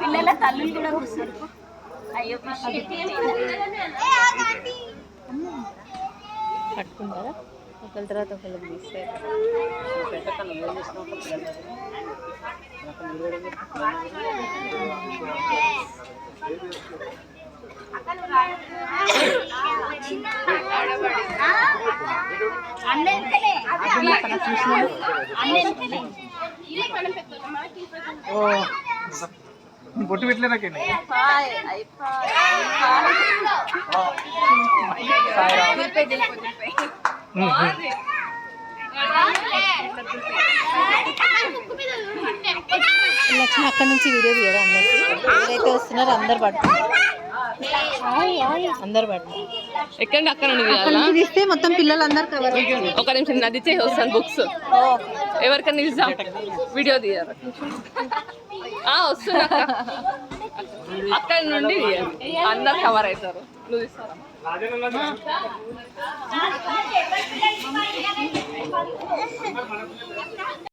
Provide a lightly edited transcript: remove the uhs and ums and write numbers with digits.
పిల్లల తల్లులు కూడా కూర్చోరు. అయ్యో పట్టుకుంటారా ఒకళ్ళ తర్వాత ఒకళ్ళు మిస్ బొట్టు పెట్టలేదాకండి లక్ష్మి అక్కడ నుంచి వీడియో తీయడం అందరికి ఎవరైతే వస్తున్నారో అందరు పడుతున్నారు. అందరు పడుతున్నారు. ఎక్కడ అక్కడ తీస్తే మొత్తం పిల్లలు అందరు కవర్. ఒక నిమిషం నది చేసి వస్తాను బుక్స్ ఎవరికైనా నిజాం వీడియో తీయాలి వస్తున్నా అక్కడ నుండి అందరు కవర్ అవుతారు. నువ్వు తీస్తారా